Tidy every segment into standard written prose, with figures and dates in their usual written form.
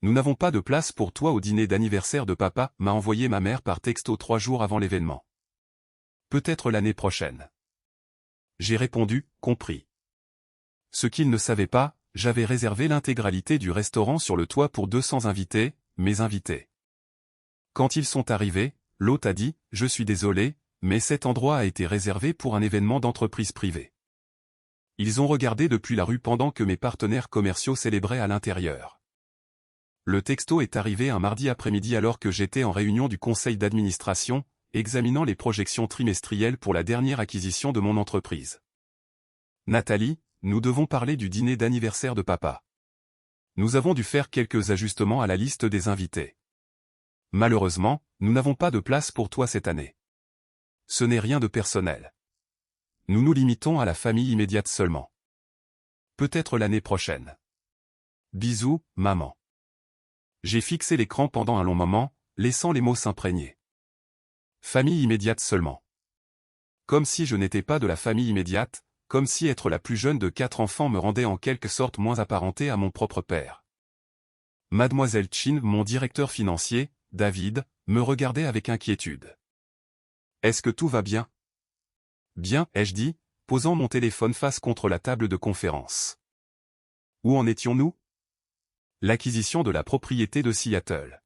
Nous n'avons pas de place pour toi au dîner d'anniversaire de papa, m'a envoyé ma mère par texto 3 jours avant l'événement. Peut-être l'année prochaine. J'ai répondu, compris. Ce qu'il ne savait pas, j'avais réservé l'intégralité du restaurant sur le toit pour 200 invités, mes invités. Quand ils sont arrivés, l'hôte a dit, je suis désolé, mais cet endroit a été réservé pour un événement d'entreprise privée. Ils ont regardé depuis la rue pendant que mes partenaires commerciaux célébraient à l'intérieur. Le texto est arrivé un mardi après-midi alors que j'étais en réunion du conseil d'administration, examinant les projections trimestrielles pour la dernière acquisition de mon entreprise. Nathalie, nous devons parler du dîner d'anniversaire de papa. Nous avons dû faire quelques ajustements à la liste des invités. Malheureusement, nous n'avons pas de place pour toi cette année. Ce n'est rien de personnel. Nous nous limitons à la famille immédiate seulement. Peut-être l'année prochaine. Bisous, maman. J'ai fixé l'écran pendant un long moment, laissant les mots s'imprégner. Famille immédiate seulement. Comme si je n'étais pas de la famille immédiate, comme si être la plus jeune de 4 enfants me rendait en quelque sorte moins apparenté à mon propre père. Mademoiselle Chin, mon directeur financier, David, me regardait avec inquiétude. Est-ce que tout va bien? Bien, ai-je dit, posant mon téléphone face contre la table de conférence. Où en étions-nous? L'acquisition de la propriété de Seattle.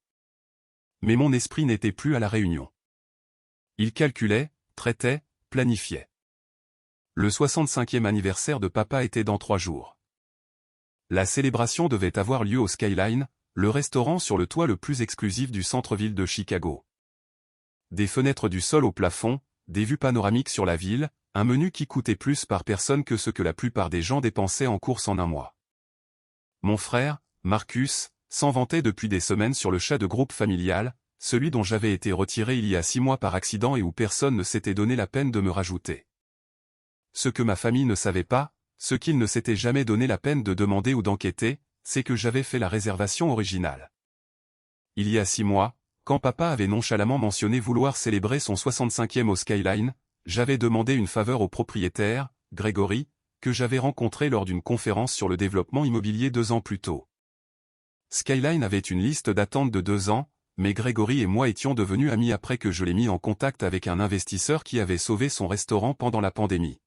Mais mon esprit n'était plus à la réunion. Il calculait, traitait, planifiait. Le 65e anniversaire de papa était dans 3 jours. La célébration devait avoir lieu au Skyline, le restaurant sur le toit le plus exclusif du centre-ville de Chicago. Des fenêtres du sol au plafond, des vues panoramiques sur la ville, un menu qui coûtait plus par personne que ce que la plupart des gens dépensaient en courses en un mois. Mon frère, Marcus, s'en vantait depuis des semaines sur le chat de groupe familial, celui dont j'avais été retiré il y a 6 mois par accident et où personne ne s'était donné la peine de me rajouter. Ce que ma famille ne savait pas, ce qu'ils ne s'étaient jamais donné la peine de demander ou d'enquêter, c'est que j'avais fait la réservation originale. Il y a 6 mois, quand papa avait nonchalamment mentionné vouloir célébrer son 65e au Skyline, j'avais demandé une faveur au propriétaire, Grégory, que j'avais rencontré lors d'une conférence sur le développement immobilier 2 ans plus tôt. Skyline avait une liste d'attente de 2 ans, mais Grégory et moi étions devenus amis après que je l'ai mis en contact avec un investisseur qui avait sauvé son restaurant pendant la pandémie.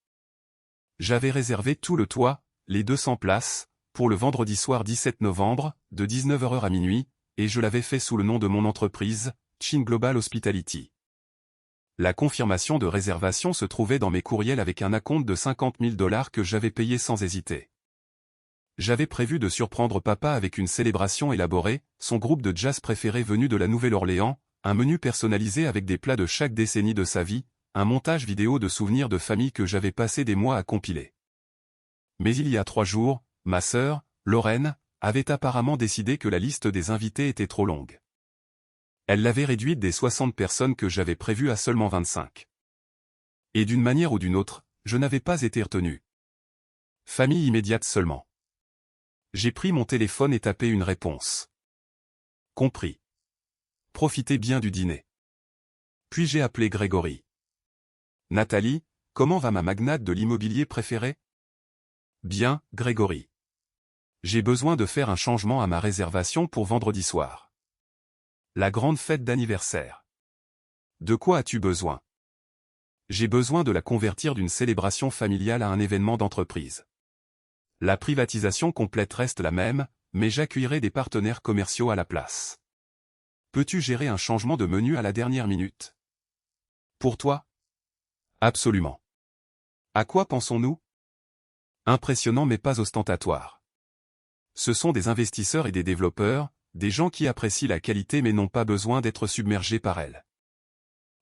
J'avais réservé tout le toit, les 200 places, pour le vendredi soir 17 novembre, de 19h à minuit, et je l'avais fait sous le nom de mon entreprise, Chin Global Hospitality. La confirmation de réservation se trouvait dans mes courriels avec un acompte de $50 000 que j'avais payé sans hésiter. J'avais prévu de surprendre papa avec une célébration élaborée, son groupe de jazz préféré venu de la Nouvelle-Orléans, un menu personnalisé avec des plats de chaque décennie de sa vie, un montage vidéo de souvenirs de famille que j'avais passé des mois à compiler. Mais il y a 3 jours, ma sœur, Lorraine, avait apparemment décidé que la liste des invités était trop longue. Elle l'avait réduite des 60 personnes que j'avais prévues à seulement 25. Et d'une manière ou d'une autre, je n'avais pas été retenu. Famille immédiate seulement. J'ai pris mon téléphone et tapé une réponse. Compris. Profitez bien du dîner. Puis j'ai appelé Grégory. Nathalie, comment va ma magnate de l'immobilier préférée? Bien, Grégory. J'ai besoin de faire un changement à ma réservation pour vendredi soir. La grande fête d'anniversaire. De quoi as-tu besoin? J'ai besoin de la convertir d'une célébration familiale à un événement d'entreprise. La privatisation complète reste la même, mais j'accueillerai des partenaires commerciaux à la place. Peux-tu gérer un changement de menu à la dernière minute? Pour toi? Absolument. À quoi pensons-nous? Impressionnant mais pas ostentatoire. Ce sont des investisseurs et des développeurs, des gens qui apprécient la qualité mais n'ont pas besoin d'être submergés par elle.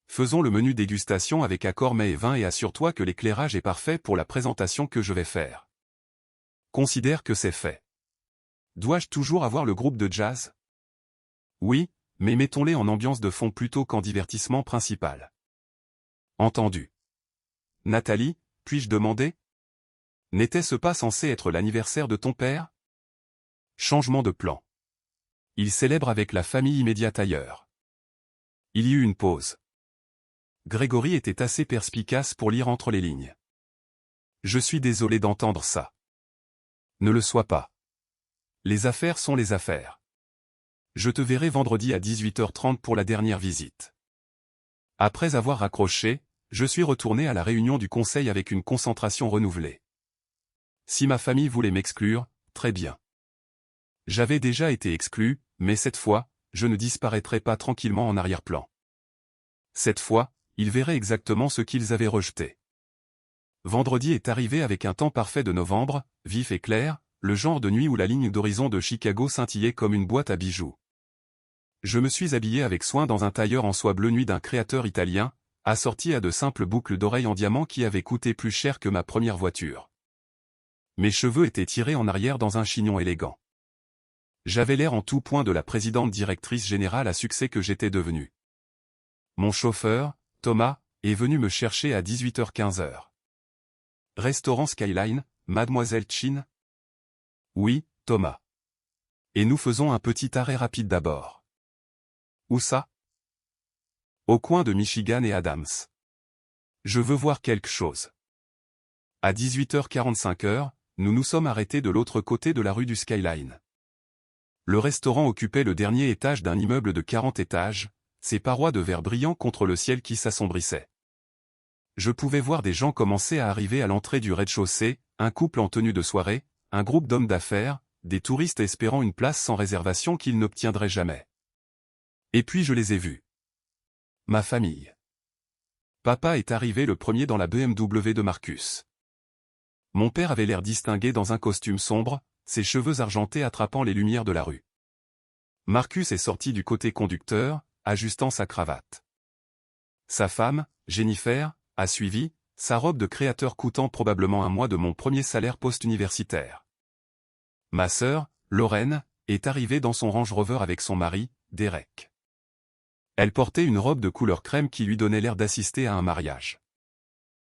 Faisons le menu dégustation avec accord mets et vin et assure-toi que l'éclairage est parfait pour la présentation que je vais faire. Considère que c'est fait. Dois-je toujours avoir le groupe de jazz? Oui, mais mettons-les en ambiance de fond plutôt qu'en divertissement principal. Entendu. Nathalie, puis-je demander? N'était-ce pas censé être l'anniversaire de ton père? Changement de plan. Il célèbre avec la famille immédiate ailleurs. Il y eut une pause. Grégory était assez perspicace pour lire entre les lignes. Je suis désolé d'entendre ça. Ne le sois pas. Les affaires sont les affaires. Je te verrai vendredi à 18h30 pour la dernière visite. Après avoir raccroché, je suis retourné à la réunion du conseil avec une concentration renouvelée. Si ma famille voulait m'exclure, très bien. J'avais déjà été exclu, mais cette fois, je ne disparaîtrai pas tranquillement en arrière-plan. Cette fois, ils verraient exactement ce qu'ils avaient rejeté. Vendredi est arrivé avec un temps parfait de novembre, vif et clair, le genre de nuit où la ligne d'horizon de Chicago scintillait comme une boîte à bijoux. Je me suis habillé avec soin dans un tailleur en soie bleu nuit d'un créateur italien, assorti à de simples boucles d'oreilles en diamant qui avaient coûté plus cher que ma première voiture. Mes cheveux étaient tirés en arrière dans un chignon élégant. J'avais l'air en tout point de la présidente directrice générale à succès que j'étais devenu. Mon chauffeur, Thomas, est venu me chercher à 18h15. Restaurant Skyline, Mademoiselle Chin? Oui, Thomas. Et nous faisons un petit arrêt rapide d'abord. Où ça? Au coin de Michigan et Adams. Je veux voir quelque chose. À 18h45, nous nous sommes arrêtés de l'autre côté de la rue du Skyline. Le restaurant occupait le dernier étage d'un immeuble de 40 étages, ses parois de verre brillant contre le ciel qui s'assombrissait. Je pouvais voir des gens commencer à arriver à l'entrée du rez-de-chaussée, un couple en tenue de soirée, un groupe d'hommes d'affaires, des touristes espérant une place sans réservation qu'ils n'obtiendraient jamais. Et puis je les ai vus. Ma famille. Papa est arrivé le premier dans la BMW de Marcus. Mon père avait l'air distingué dans un costume sombre, ses cheveux argentés attrapant les lumières de la rue. Marcus est sorti du côté conducteur, ajustant sa cravate. Sa femme, Jennifer, a suivi, sa robe de créateur coûtant probablement un mois de mon premier salaire post-universitaire. Ma sœur, Lorraine, est arrivée dans son Range Rover avec son mari, Derek. Elle portait une robe de couleur crème qui lui donnait l'air d'assister à un mariage.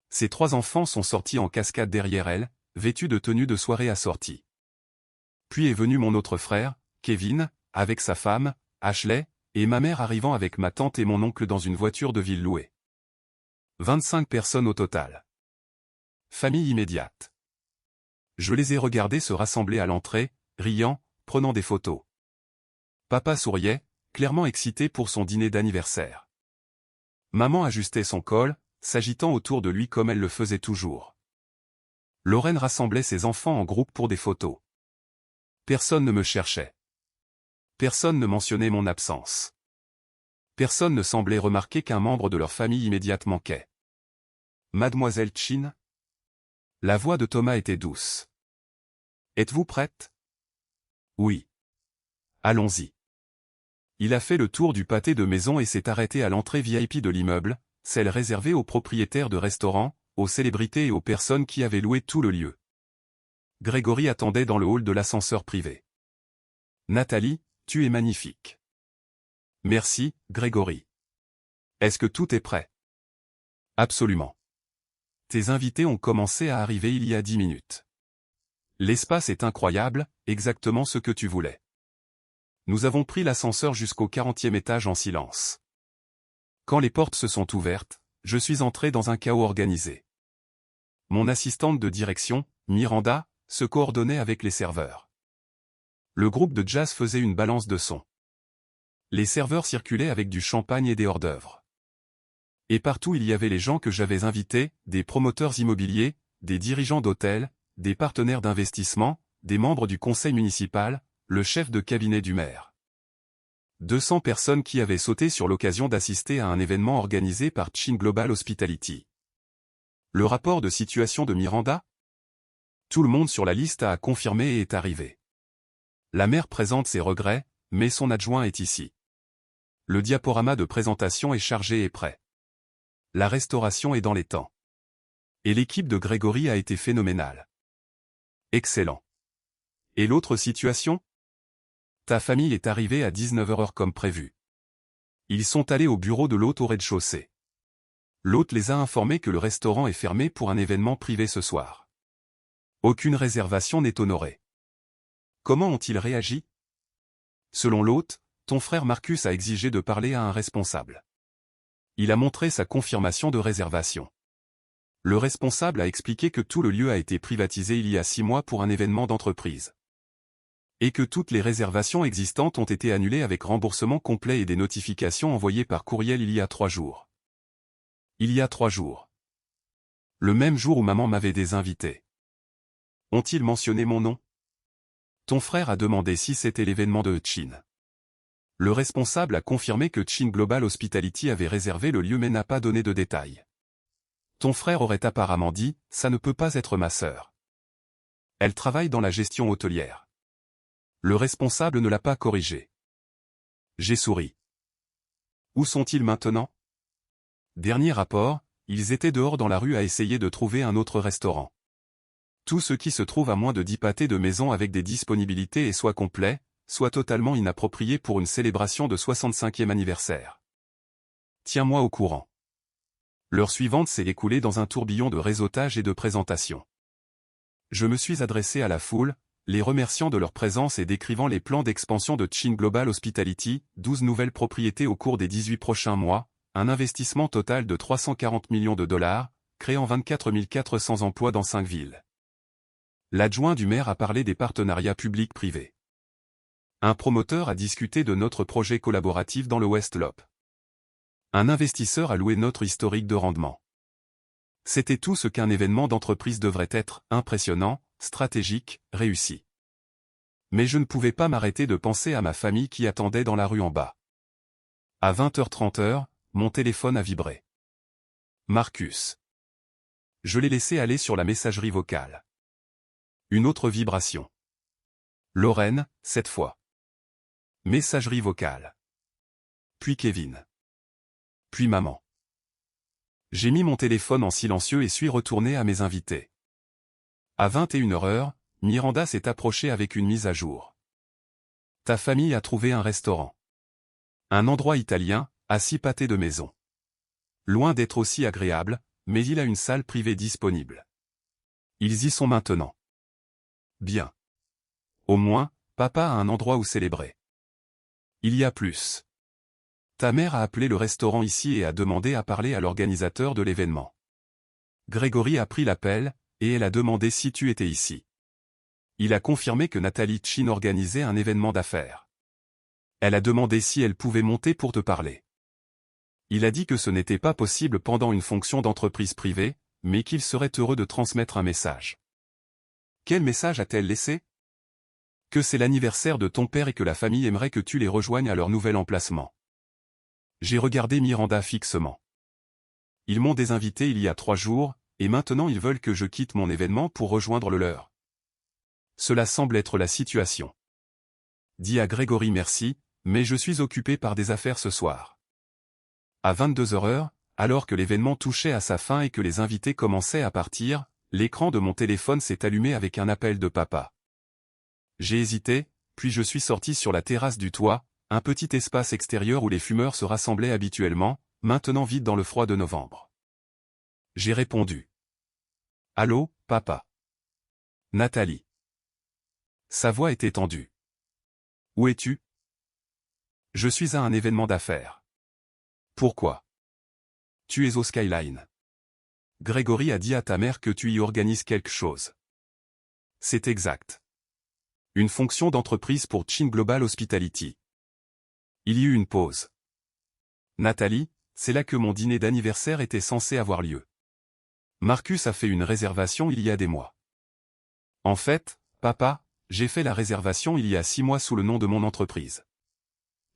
Ses 3 enfants sont sortis en cascade derrière elle, vêtus de tenues de soirée assorties. Puis est venu mon autre frère, Kevin, avec sa femme, Ashley, et ma mère arrivant avec ma tante et mon oncle dans une voiture de ville louée. 25 personnes au total. Famille immédiate. Je les ai regardés se rassembler à l'entrée, riant, prenant des photos. Papa souriait, clairement excité pour son dîner d'anniversaire. Maman ajustait son col, s'agitant autour de lui comme elle le faisait toujours. Lorraine rassemblait ses enfants en groupe pour des photos. Personne ne me cherchait. Personne ne mentionnait mon absence. Personne ne semblait remarquer qu'un membre de leur famille immédiate manquait. Mademoiselle Chin? La voix de Thomas était douce. Êtes-vous prête? Oui. Allons-y. Il a fait le tour du pâté de maison et s'est arrêté à l'entrée VIP de l'immeuble, celle réservée aux propriétaires de restaurants, aux célébrités et aux personnes qui avaient loué tout le lieu. Grégory attendait dans le hall de l'ascenseur privé. Nathalie, tu es magnifique. Merci, Grégory. Est-ce que tout est prêt? Absolument. Tes invités ont commencé à arriver il y a 10 minutes. L'espace est incroyable, exactement ce que tu voulais. Nous avons pris l'ascenseur jusqu'au 40e étage en silence. Quand les portes se sont ouvertes, je suis entré dans un chaos organisé. Mon assistante de direction, Miranda, se coordonnait avec les serveurs. Le groupe de jazz faisait une balance de son. Les serveurs circulaient avec du champagne et des hors-d'œuvre. Et partout il y avait les gens que j'avais invités, des promoteurs immobiliers, des dirigeants d'hôtels, des partenaires d'investissement, des membres du conseil municipal, le chef de cabinet du maire. 200 personnes qui avaient sauté sur l'occasion d'assister à un événement organisé par Chin Global Hospitality. Le rapport de situation de Miranda? Tout le monde sur la liste a confirmé et est arrivé. La mère présente ses regrets, mais son adjoint est ici. Le diaporama de présentation est chargé et prêt. La restauration est dans les temps. Et l'équipe de Grégory a été phénoménale. Excellent. Et l'autre situation? Ta famille est arrivée à 19h comme prévu. Ils sont allés au bureau de l'hôte au rez-de-chaussée. L'hôte les a informés que le restaurant est fermé pour un événement privé ce soir. Aucune réservation n'est honorée. Comment ont-ils réagi? Selon l'hôte, ton frère Marcus a exigé de parler à un responsable. Il a montré sa confirmation de réservation. Le responsable a expliqué que tout le lieu a été privatisé il y a 6 mois pour un événement d'entreprise. Et que toutes les réservations existantes ont été annulées avec remboursement complet et des notifications envoyées par courriel il y a 3 jours. Il y a 3 jours. Le même jour où maman m'avait désinvité. Ont-ils mentionné mon nom? Ton frère a demandé si c'était l'événement de Chin. Le responsable a confirmé que Chin Global Hospitality avait réservé le lieu mais n'a pas donné de détails. Ton frère aurait apparemment dit, ça ne peut pas être ma sœur. Elle travaille dans la gestion hôtelière. Le responsable ne l'a pas corrigé. J'ai souri. Où sont-ils maintenant? Dernier rapport, ils étaient dehors dans la rue à essayer de trouver un autre restaurant. Tout ce qui se trouve à moins de 10 pâtés de maison avec des disponibilités est soit complet, soit totalement inapproprié pour une célébration de 65e anniversaire. Tiens-moi au courant. L'heure suivante s'est écoulée dans un tourbillon de réseautage et de présentation. Je me suis adressé à la foule, les remerciant de leur présence et décrivant les plans d'expansion de Chin Global Hospitality, 12 nouvelles propriétés au cours des 18 prochains mois, un investissement total de 340 millions de dollars, créant 24 400 emplois dans 5 villes. L'adjoint du maire a parlé des partenariats publics-privés. Un promoteur a discuté de notre projet collaboratif dans le West Loop. Un investisseur a loué notre historique de rendement. C'était tout ce qu'un événement d'entreprise devrait être, impressionnant, stratégique, réussi. Mais je ne pouvais pas m'arrêter de penser à ma famille qui attendait dans la rue en bas. À 20h30, mon téléphone a vibré. Marcus. Je l'ai laissé aller sur la messagerie vocale. Une autre vibration. Lorraine, cette fois. Messagerie vocale. Puis Kevin. Puis maman. J'ai mis mon téléphone en silencieux et suis retourné à mes invités. À 21h, Miranda s'est approchée avec une mise à jour. Ta famille a trouvé un restaurant. Un endroit italien, à 6 pâtés de maison. Loin d'être aussi agréable, mais il a une salle privée disponible. Ils y sont maintenant. Bien. Au moins, papa a un endroit où célébrer. Il y a plus. Ta mère a appelé le restaurant ici et a demandé à parler à l'organisateur de l'événement. Grégory a pris l'appel, et elle a demandé si tu étais ici. Il a confirmé que Nathalie Chin organisait un événement d'affaires. Elle a demandé si elle pouvait monter pour te parler. Il a dit que ce n'était pas possible pendant une fonction d'entreprise privée, mais qu'il serait heureux de transmettre un message. Quel message a-t-elle laissé? Que c'est l'anniversaire de ton père et que la famille aimerait que tu les rejoignes à leur nouvel emplacement. J'ai regardé Miranda fixement. Ils m'ont désinvité il y a 3 jours, et maintenant ils veulent que je quitte mon événement pour rejoindre le leur. Cela semble être la situation. Dis à Grégory merci, mais je suis occupé par des affaires ce soir. À 22h, alors que l'événement touchait à sa fin et que les invités commençaient à partir, l'écran de mon téléphone s'est allumé avec un appel de papa. J'ai hésité, puis je suis sorti sur la terrasse du toit, un petit espace extérieur où les fumeurs se rassemblaient habituellement, maintenant vide dans le froid de novembre. J'ai répondu. Allô, papa. Nathalie. Sa voix était tendue. Où es-tu? Je suis à un événement d'affaires. Pourquoi? Tu es au Skyline. Grégory a dit à ta mère que tu y organises quelque chose. C'est exact. Une fonction d'entreprise pour Chin Global Hospitality. Il y eut une pause. Nathalie, c'est là que mon dîner d'anniversaire était censé avoir lieu. Marcus a fait une réservation il y a des mois. En fait, papa, j'ai fait la réservation il y a 6 mois sous le nom de mon entreprise.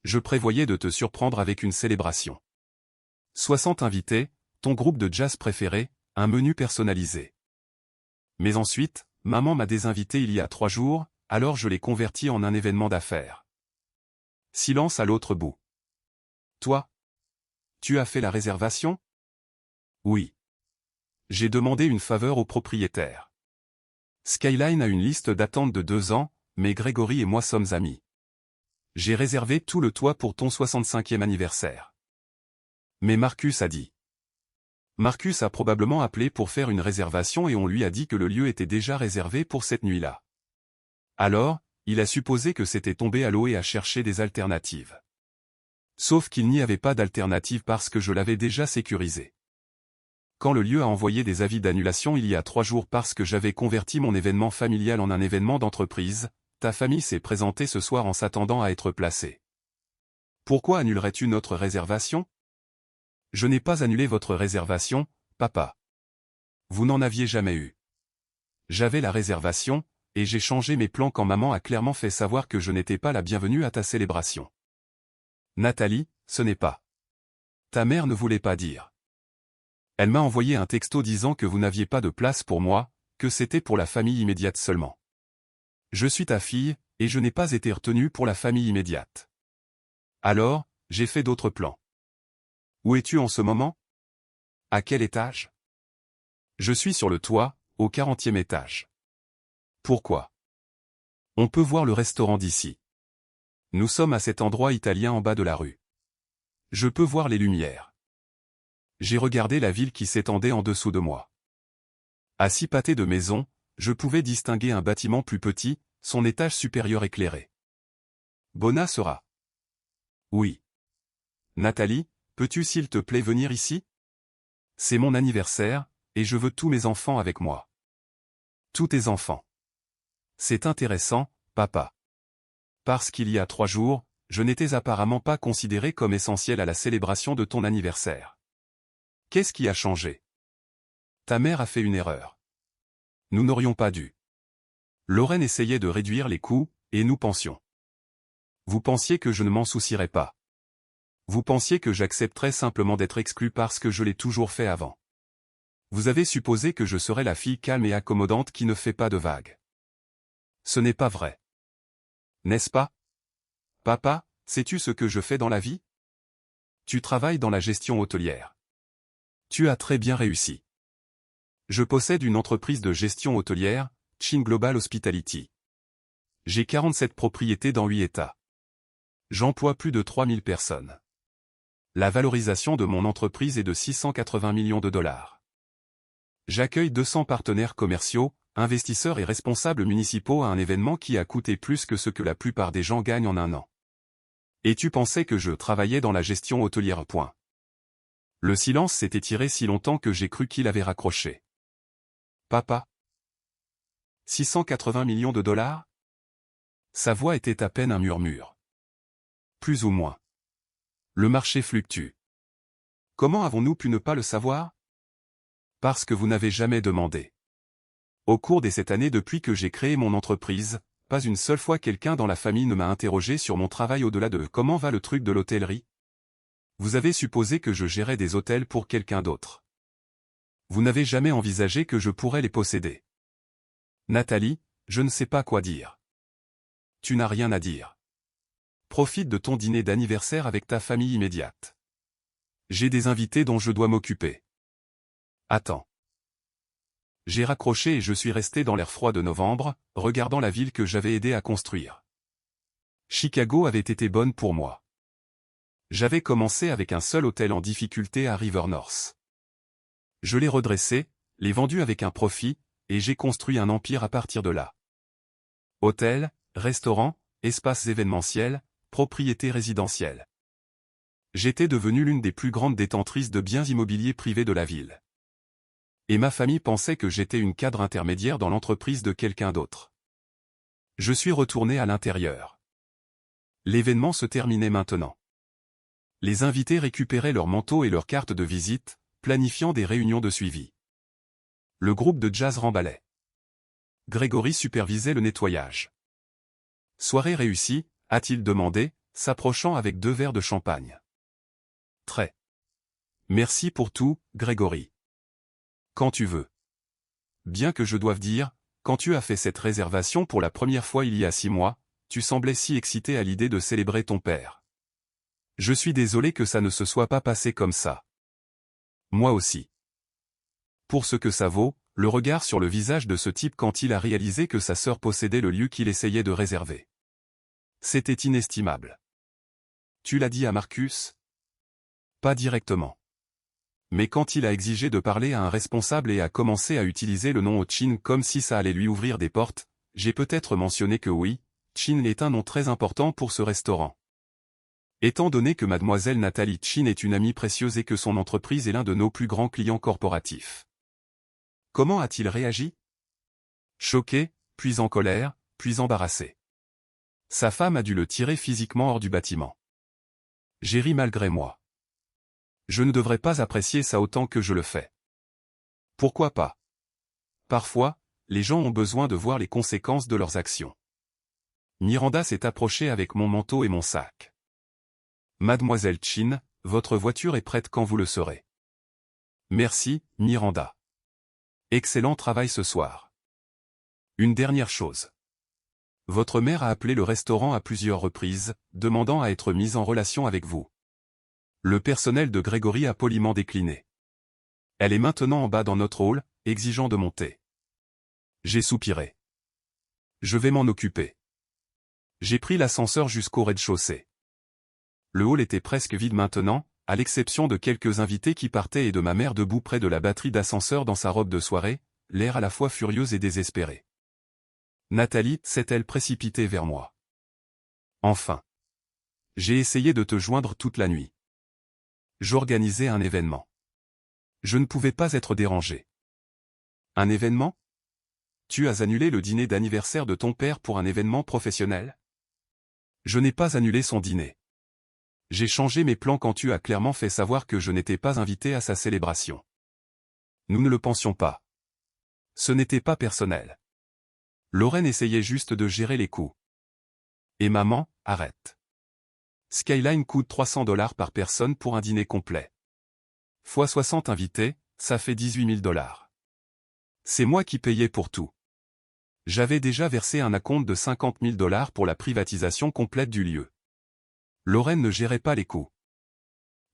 Je prévoyais de te surprendre avec une célébration. 60 invités, ton groupe de jazz préféré, un menu personnalisé. Mais ensuite, maman m'a désinvité il y a 3 jours, alors je l'ai converti en un événement d'affaires. Silence à l'autre bout. Toi? Tu as fait la réservation? Oui. J'ai demandé une faveur au propriétaire. Skyline a une liste d'attente de 2 ans, mais Grégory et moi sommes amis. J'ai réservé tout le toit pour ton 65e anniversaire. Mais Marcus a dit. Marcus a probablement appelé pour faire une réservation et on lui a dit que le lieu était déjà réservé pour cette nuit-là. Alors, il a supposé que c'était tombé à l'eau et a cherché des alternatives. Sauf qu'il n'y avait pas d'alternative parce que je l'avais déjà sécurisé. Quand le lieu a envoyé des avis d'annulation il y a 3 jours parce que j'avais converti mon événement familial en un événement d'entreprise, ta famille s'est présentée ce soir en s'attendant à être placée. Pourquoi annulerais-tu notre réservation? Je n'ai pas annulé votre réservation, papa. Vous n'en aviez jamais eu. J'avais la réservation, et j'ai changé mes plans quand maman a clairement fait savoir que je n'étais pas la bienvenue à ta célébration. Nathalie, ce n'est pas. Ta mère ne voulait pas dire. Elle m'a envoyé un texto disant que vous n'aviez pas de place pour moi, que c'était pour la famille immédiate seulement. Je suis ta fille, et je n'ai pas été retenue pour la famille immédiate. Alors, j'ai fait d'autres plans. Où es-tu en ce moment? À quel étage? Je suis sur le toit, au 40e étage. Pourquoi? On peut voir le restaurant d'ici. Nous sommes à cet endroit italien en bas de la rue. Je peux voir les lumières. J'ai regardé la ville qui s'étendait en dessous de moi. À 6 pâtés de maisons, je pouvais distinguer un bâtiment plus petit, son étage supérieur éclairé. Bona sera. Oui. Nathalie, peux-tu s'il te plaît venir ici? C'est mon anniversaire, et je veux tous mes enfants avec moi. Tous tes enfants. C'est intéressant, papa. Parce qu'il y a 3 jours, je n'étais apparemment pas considéré comme essentiel à la célébration de ton anniversaire. Qu'est-ce qui a changé? Ta mère a fait une erreur. Nous n'aurions pas dû. Lorraine essayait de réduire les coûts, et nous pensions. Vous pensiez que je ne m'en soucierais pas. Vous pensiez que j'accepterais simplement d'être exclu parce que je l'ai toujours fait avant. Vous avez supposé que je serais la fille calme et accommodante qui ne fait pas de vagues. Ce n'est pas vrai. N'est-ce pas? Papa, sais-tu ce que je fais dans la vie? Tu travailles dans la gestion hôtelière. Tu as très bien réussi. Je possède une entreprise de gestion hôtelière, Chin Global Hospitality. J'ai 47 propriétés dans 8 États. J'emploie plus de 3000 personnes. La valorisation de mon entreprise est de 680 millions de dollars. J'accueille 200 partenaires commerciaux, investisseurs et responsables municipaux à un événement qui a coûté plus que ce que la plupart des gens gagnent en un an. Et tu pensais que je travaillais dans la gestion hôtelière. Le silence s'est étiré si longtemps que j'ai cru qu'il avait raccroché. Papa? 680 millions de dollars? Sa voix était à peine un murmure. Plus ou moins. Le marché fluctue. Comment avons-nous pu ne pas le savoir? Parce que vous n'avez jamais demandé. Au cours des 7 années depuis que j'ai créé mon entreprise, pas une seule fois quelqu'un dans la famille ne m'a interrogé sur mon travail au-delà de « Comment va le truc de l'hôtellerie ?» Vous avez supposé que je gérais des hôtels pour quelqu'un d'autre. Vous n'avez jamais envisagé que je pourrais les posséder. Nathalie, je ne sais pas quoi dire. Tu n'as rien à dire. Profite de ton dîner d'anniversaire avec ta famille immédiate. J'ai des invités dont je dois m'occuper. Attends. J'ai raccroché et je suis resté dans l'air froid de novembre, regardant la ville que j'avais aidé à construire. Chicago avait été bonne pour moi. J'avais commencé avec un seul hôtel en difficulté à River North. Je l'ai redressé, l'ai vendu avec un profit, et j'ai construit un empire à partir de là. Hôtel, restaurant, espaces événementiels, propriétés résidentielles. J'étais devenu l'une des plus grandes détentrices de biens immobiliers privés de la ville. Et ma famille pensait que j'étais une cadre intermédiaire dans l'entreprise de quelqu'un d'autre. Je suis retourné à l'intérieur. L'événement se terminait maintenant. Les invités récupéraient leurs manteaux et leurs cartes de visite, planifiant des réunions de suivi. Le groupe de jazz remballait. Grégory supervisait le nettoyage. Soirée réussie, a-t-il demandé, s'approchant avec 2 verres de champagne. Très. Merci pour tout, Grégory. Quand tu veux. Bien que je doive dire, quand tu as fait cette réservation pour la première fois il y a 6 mois, tu semblais si excité à l'idée de célébrer ton père. Je suis désolé que ça ne se soit pas passé comme ça. Moi aussi. Pour ce que ça vaut, le regard sur le visage de ce type quand il a réalisé que sa sœur possédait le lieu qu'il essayait de réserver. C'était inestimable. Tu l'as dit à Marcus? Pas directement. Mais quand il a exigé de parler à un responsable et a commencé à utiliser le nom Chin comme si ça allait lui ouvrir des portes, j'ai peut-être mentionné que oui, Chin est un nom très important pour ce restaurant. Étant donné que mademoiselle Nathalie Chin est une amie précieuse et que son entreprise est l'un de nos plus grands clients corporatifs. Comment a-t-il réagi? Choqué, puis en colère, puis embarrassé. Sa femme a dû le tirer physiquement hors du bâtiment. J'ai ri malgré moi. Je ne devrais pas apprécier ça autant que je le fais. Pourquoi pas? Parfois, les gens ont besoin de voir les conséquences de leurs actions. Miranda s'est approchée avec mon manteau et mon sac. Mademoiselle Chin, votre voiture est prête quand vous le serez. Merci, Miranda. Excellent travail ce soir. Une dernière chose. Votre mère a appelé le restaurant à plusieurs reprises, demandant à être mise en relation avec vous. Le personnel de Gregory a poliment décliné. Elle est maintenant en bas dans notre hall, exigeant de monter. J'ai soupiré. Je vais m'en occuper. J'ai pris l'ascenseur jusqu'au rez-de-chaussée. Le hall était presque vide maintenant, à l'exception de quelques invités qui partaient et de ma mère debout près de la batterie d'ascenseur dans sa robe de soirée, l'air à la fois furieuse et désespéré. Nathalie s'est-elle précipitée vers moi. Enfin. J'ai essayé de te joindre toute la nuit. J'organisais un événement. Je ne pouvais pas être dérangé. Un événement? Tu as annulé le dîner d'anniversaire de ton père pour un événement professionnel? Je n'ai pas annulé son dîner. J'ai changé mes plans quand tu as clairement fait savoir que je n'étais pas invité à sa célébration. Nous ne le pensions pas. Ce n'était pas personnel. Lorraine essayait juste de gérer les coûts. Et maman, arrête. Skyline coûte $300 par personne pour un dîner complet. Fois 60 invités, ça fait $18 000. C'est moi qui payais pour tout. J'avais déjà versé un acompte de $50 000 pour la privatisation complète du lieu. Lorraine ne gérait pas les coûts.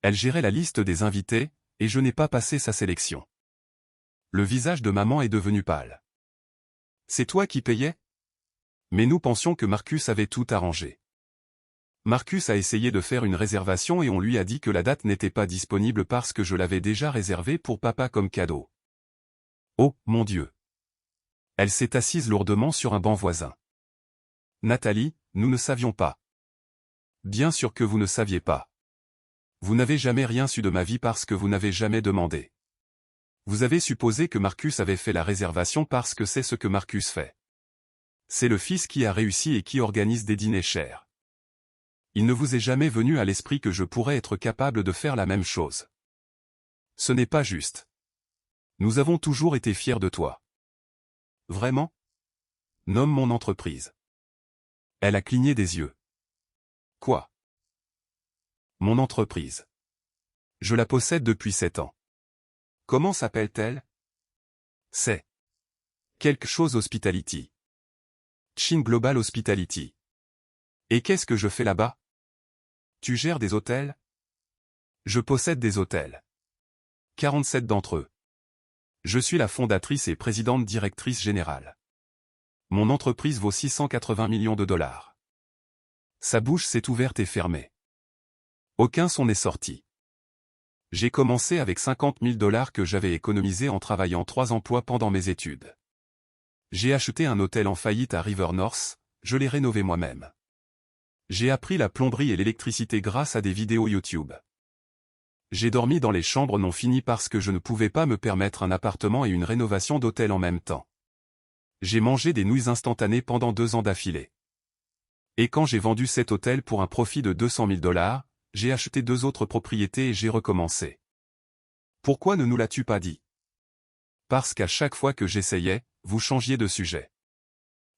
Elle gérait la liste des invités, et je n'ai pas passé sa sélection. Le visage de maman est devenu pâle. C'est toi qui payais? Mais nous pensions que Marcus avait tout arrangé. Marcus a essayé de faire une réservation et on lui a dit que la date n'était pas disponible parce que je l'avais déjà réservée pour papa comme cadeau. Oh, mon Dieu! Elle s'est assise lourdement sur un banc voisin. Nathalie, nous ne savions pas. Bien sûr que vous ne saviez pas. Vous n'avez jamais rien su de ma vie parce que vous n'avez jamais demandé. Vous avez supposé que Marcus avait fait la réservation parce que c'est ce que Marcus fait. C'est le fils qui a réussi et qui organise des dîners chers. Il ne vous est jamais venu à l'esprit que je pourrais être capable de faire la même chose. Ce n'est pas juste. Nous avons toujours été fiers de toi. Vraiment? Nomme mon entreprise. Elle a cligné des yeux. Quoi? Mon entreprise. Je la possède depuis 7 ans. Comment s'appelle-t-elle? C'est quelque chose Hospitality. Chin Global Hospitality. Et qu'est-ce que je fais là-bas? Tu gères des hôtels? Je possède des hôtels. 47 d'entre eux. Je suis la fondatrice et présidente directrice générale. Mon entreprise vaut $680 millions. Sa bouche s'est ouverte et fermée. Aucun son n'est sorti. J'ai commencé avec $50 000 que j'avais économisés en travaillant 3 emplois pendant mes études. J'ai acheté un hôtel en faillite à River North, je l'ai rénové moi-même. J'ai appris la plomberie et l'électricité grâce à des vidéos YouTube. J'ai dormi dans les chambres non finies parce que je ne pouvais pas me permettre un appartement et une rénovation d'hôtel en même temps. J'ai mangé des nouilles instantanées pendant 2 ans d'affilée. Et quand j'ai vendu cet hôtel pour un profit de $200 000, j'ai acheté 2 autres propriétés et j'ai recommencé. Pourquoi ne nous l'as-tu pas dit? Parce qu'à chaque fois que j'essayais, vous changiez de sujet.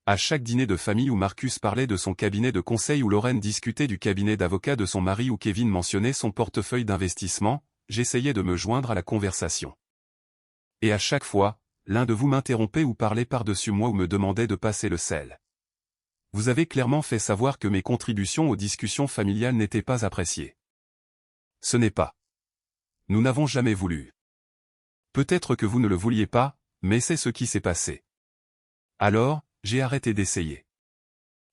À chaque dîner de famille où Marcus parlait de son cabinet de conseil ou Lorraine discutait du cabinet d'avocat de son mari ou Kevin mentionnait son portefeuille d'investissement, j'essayais de me joindre à la conversation. Et à chaque fois, l'un de vous m'interrompait ou parlait par-dessus moi ou me demandait de passer le sel. Vous avez clairement fait savoir que mes contributions aux discussions familiales n'étaient pas appréciées. Ce n'est pas. Nous n'avons jamais voulu. Peut-être que vous ne le vouliez pas, mais c'est ce qui s'est passé. Alors, j'ai arrêté d'essayer.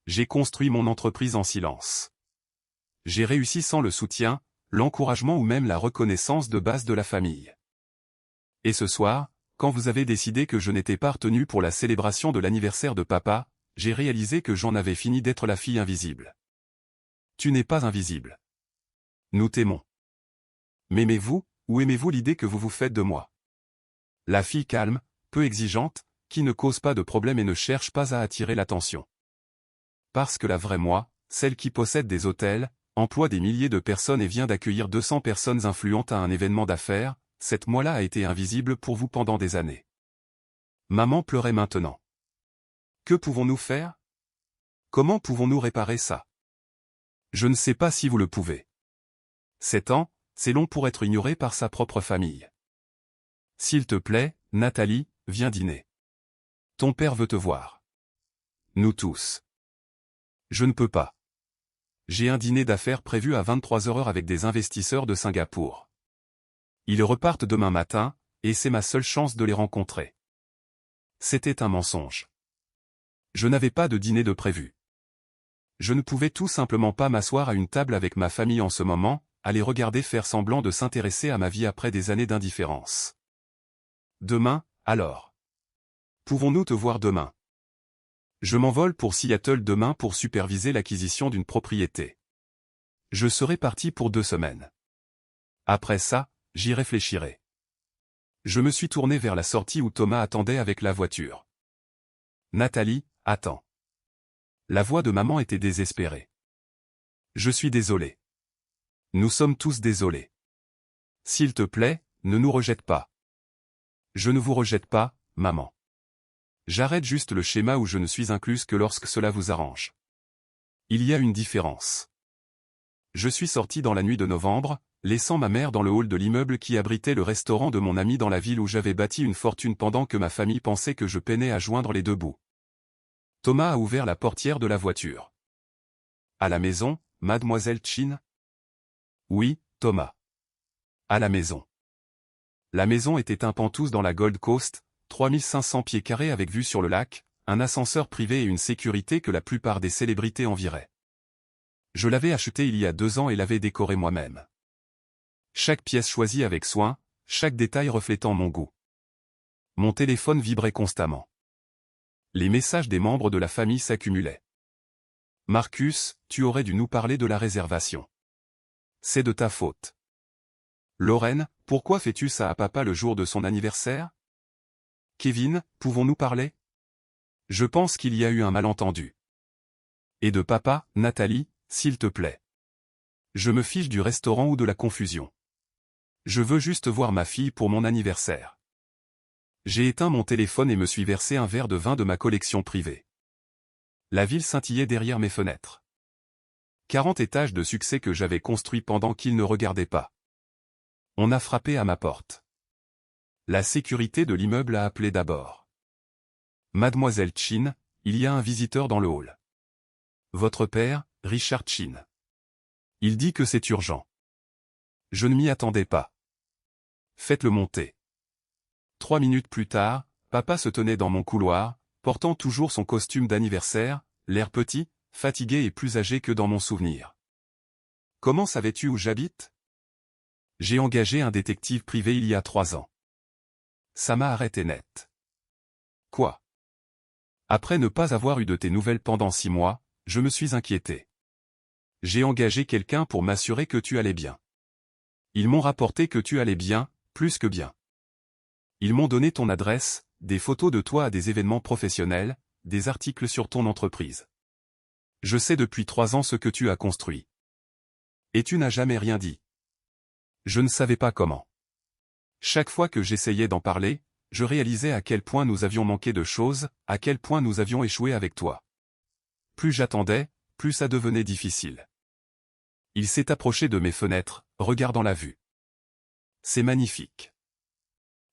J'ai construit mon entreprise en silence. J'ai réussi sans le soutien, l'encouragement ou même la reconnaissance de base de la famille. Et ce soir, quand vous avez décidé que je n'étais pas retenu pour la célébration de l'anniversaire de papa, j'ai réalisé que j'en avais fini d'être la fille invisible. Tu n'es pas invisible. Nous t'aimons. M'aimez-vous, ou aimez-vous l'idée que vous vous faites de moi? La fille calme, peu exigeante, qui ne cause pas de problème et ne cherche pas à attirer l'attention. Parce que la vraie moi, celle qui possède des hôtels, emploie des milliers de personnes et vient d'accueillir 200 personnes influentes à un événement d'affaires, cette moi-là a été invisible pour vous pendant des années. Maman pleurait maintenant. Que pouvons-nous faire? Comment pouvons-nous réparer ça? Je ne sais pas si vous le pouvez. 7 ans, c'est long pour être ignoré par sa propre famille. S'il te plaît, Nathalie, viens dîner. Ton père veut te voir. Nous tous. Je ne peux pas. J'ai un dîner d'affaires prévu à 23h avec des investisseurs de Singapour. Ils repartent demain matin, et c'est ma seule chance de les rencontrer. C'était un mensonge. Je n'avais pas de dîner de prévu. Je ne pouvais tout simplement pas m'asseoir à une table avec ma famille en ce moment, à les regarder faire semblant de s'intéresser à ma vie après des années d'indifférence. Demain, alors. Pouvons-nous te voir demain? Je m'envole pour Seattle demain pour superviser l'acquisition d'une propriété. Je serai parti pour 2 semaines. Après ça, j'y réfléchirai. Je me suis tourné vers la sortie où Thomas attendait avec la voiture. Nathalie, attends. La voix de maman était désespérée. Je suis désolé. Nous sommes tous désolés. S'il te plaît, ne nous rejette pas. Je ne vous rejette pas, maman. J'arrête juste le schéma où je ne suis incluse que lorsque cela vous arrange. Il y a une différence. Je suis sorti dans la nuit de novembre, laissant ma mère dans le hall de l'immeuble qui abritait le restaurant de mon ami dans la ville où j'avais bâti une fortune pendant que ma famille pensait que je peinais à joindre les deux bouts. Thomas a ouvert la portière de la voiture. À la maison, mademoiselle Chin? Oui, Thomas. À la maison. La maison était un penthouse dans la Gold Coast, 3500 pieds carrés avec vue sur le lac, un ascenseur privé et une sécurité que la plupart des célébrités envieraient. Je l'avais acheté il y a 2 ans et l'avais décoré moi-même. Chaque pièce choisie avec soin, chaque détail reflétant mon goût. Mon téléphone vibrait constamment. Les messages des membres de la famille s'accumulaient. Marcus, tu aurais dû nous parler de la réservation. C'est de ta faute. Lorraine, pourquoi fais-tu ça à papa le jour de son anniversaire? Kevin, pouvons-nous parler? Je pense qu'il y a eu un malentendu. Et de papa, Nathalie, s'il te plaît. Je me fiche du restaurant ou de la confusion. Je veux juste voir ma fille pour mon anniversaire. J'ai éteint mon téléphone et me suis versé un verre de vin de ma collection privée. La ville scintillait derrière mes fenêtres. 40 étages de succès que j'avais construits pendant qu'ils ne regardaient pas. On a frappé à ma porte. La sécurité de l'immeuble a appelé d'abord. Mademoiselle Chin, il y a un visiteur dans le hall. Votre père, Richard Chin. Il dit que c'est urgent. Je ne m'y attendais pas. Faites-le monter. 3 minutes plus tard, papa se tenait dans mon couloir, portant toujours son costume d'anniversaire, l'air petit, fatigué et plus âgé que dans mon souvenir. Comment savais-tu où j'habite? J'ai engagé un détective privé il y a 3 ans. Ça m'a arrêté net. Quoi? Après ne pas avoir eu de tes nouvelles pendant 6 mois, je me suis inquiété. J'ai engagé quelqu'un pour m'assurer que tu allais bien. Ils m'ont rapporté que tu allais bien, plus que bien. Ils m'ont donné ton adresse, des photos de toi à des événements professionnels, des articles sur ton entreprise. Je sais depuis 3 ans ce que tu as construit. Et tu n'as jamais rien dit. Je ne savais pas comment. Chaque fois que j'essayais d'en parler, je réalisais à quel point nous avions manqué de choses, à quel point nous avions échoué avec toi. Plus j'attendais, plus ça devenait difficile. Il s'est approché de mes fenêtres, regardant la vue. C'est magnifique.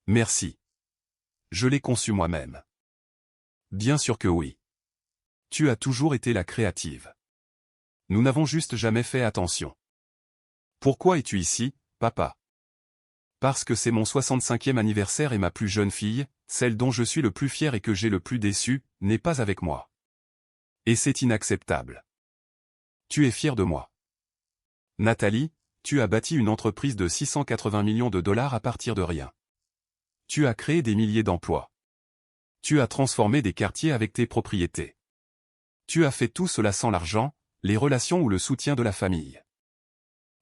Merci. Je l'ai conçu moi-même. Bien sûr que oui. Tu as toujours été la créative. Nous n'avons juste jamais fait attention. Pourquoi es-tu ici, papa? Parce que c'est mon 65e anniversaire et ma plus jeune fille, celle dont je suis le plus fier et que j'ai le plus déçu, n'est pas avec moi. Et c'est inacceptable. Tu es fier de moi. Nathalie, tu as bâti une entreprise de 680 millions de dollars à partir de rien. Tu as créé des milliers d'emplois. Tu as transformé des quartiers avec tes propriétés. Tu as fait tout cela sans l'argent, les relations ou le soutien de la famille.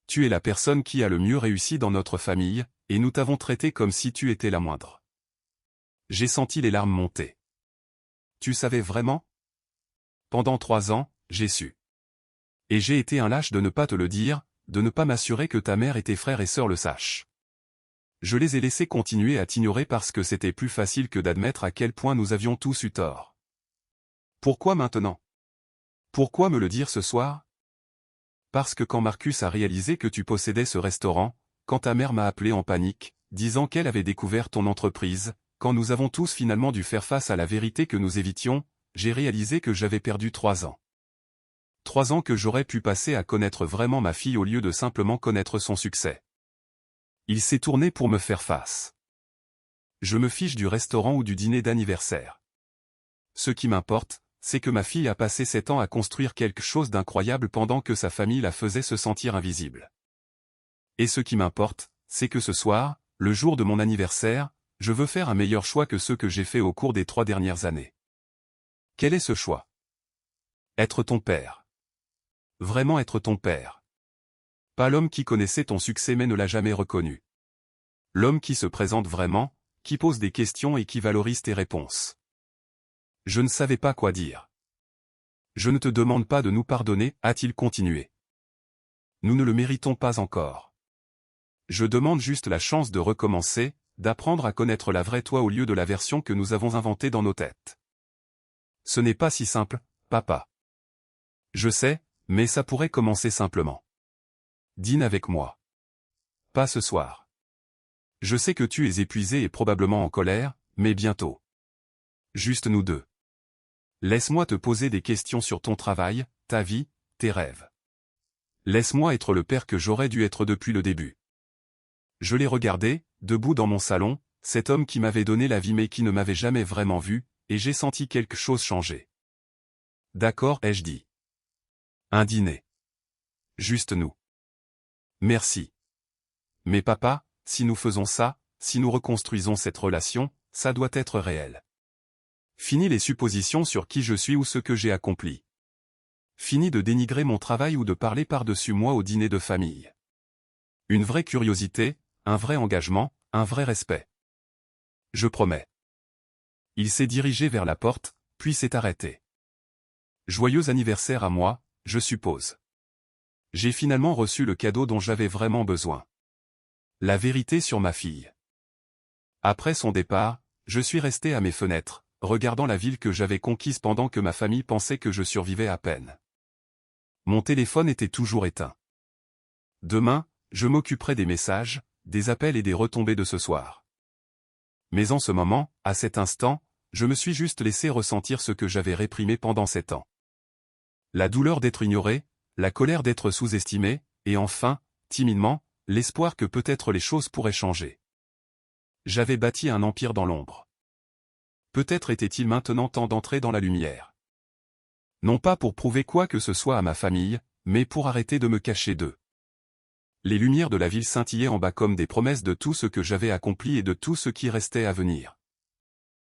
Tu es la personne qui a le mieux réussi dans notre famille, et nous t'avons traité comme si tu étais la moindre. J'ai senti les larmes monter. Tu savais vraiment? Pendant 3 ans, j'ai su. Et j'ai été un lâche de ne pas te le dire, de ne pas m'assurer que ta mère et tes frères et sœurs le sachent. Je les ai laissés continuer à t'ignorer parce que c'était plus facile que d'admettre à quel point nous avions tous eu tort. Pourquoi maintenant? Pourquoi me le dire ce soir? Parce que quand Marcus a réalisé que tu possédais ce restaurant, quand ta mère m'a appelé en panique, disant qu'elle avait découvert ton entreprise, quand nous avons tous finalement dû faire face à la vérité que nous évitions, j'ai réalisé que j'avais perdu 3 ans. 3 ans que j'aurais pu passer à connaître vraiment ma fille au lieu de simplement connaître son succès. Il s'est tourné pour me faire face. Je me fiche du restaurant ou du dîner d'anniversaire. Ce qui m'importe, c'est que ma fille a passé 7 ans à construire quelque chose d'incroyable pendant que sa famille la faisait se sentir invisible. Et ce qui m'importe, c'est que ce soir, le jour de mon anniversaire, je veux faire un meilleur choix que ceux que j'ai faits au cours des 3 dernières années. Quel est ce choix? Être ton père. Vraiment être ton père. Pas l'homme qui connaissait ton succès mais ne l'a jamais reconnu. L'homme qui se présente vraiment, qui pose des questions et qui valorise tes réponses. Je ne savais pas quoi dire. Je ne te demande pas de nous pardonner, a-t-il continué. Nous ne le méritons pas encore. Je demande juste la chance de recommencer, d'apprendre à connaître la vraie toi au lieu de la version que nous avons inventée dans nos têtes. Ce n'est pas si simple, papa. Je sais, mais ça pourrait commencer simplement. Dîne avec moi. Pas ce soir. Je sais que tu es épuisé et probablement en colère, mais bientôt. Juste nous deux. Laisse-moi te poser des questions sur ton travail, ta vie, tes rêves. Laisse-moi être le père que j'aurais dû être depuis le début. Je l'ai regardé, debout dans mon salon, cet homme qui m'avait donné la vie mais qui ne m'avait jamais vraiment vu, et j'ai senti quelque chose changer. D'accord, ai-je dit. Un dîner. Juste nous. Merci. Mais papa, si nous faisons ça, si nous reconstruisons cette relation, ça doit être réel. Fini les suppositions sur qui je suis ou ce que j'ai accompli. Fini de dénigrer mon travail ou de parler par-dessus moi au dîner de famille. Une vraie curiosité, un vrai engagement, un vrai respect. Je promets. Il s'est dirigé vers la porte, puis s'est arrêté. Joyeux anniversaire à moi, je suppose. J'ai finalement reçu le cadeau dont j'avais vraiment besoin. La vérité sur ma fille. Après son départ, je suis resté à mes fenêtres, regardant la ville que j'avais conquise pendant que ma famille pensait que je survivais à peine. Mon téléphone était toujours éteint. Demain, je m'occuperai des messages, des appels et des retombées de ce soir. Mais en ce moment, à cet instant, je me suis juste laissé ressentir ce que j'avais réprimé pendant 7 ans. La douleur d'être ignoré, la colère d'être sous-estimé, et enfin, timidement, l'espoir que peut-être les choses pourraient changer. J'avais bâti un empire dans l'ombre. Peut-être était-il maintenant temps d'entrer dans la lumière. Non pas pour prouver quoi que ce soit à ma famille, mais pour arrêter de me cacher d'eux. Les lumières de la ville scintillaient en bas comme des promesses de tout ce que j'avais accompli et de tout ce qui restait à venir.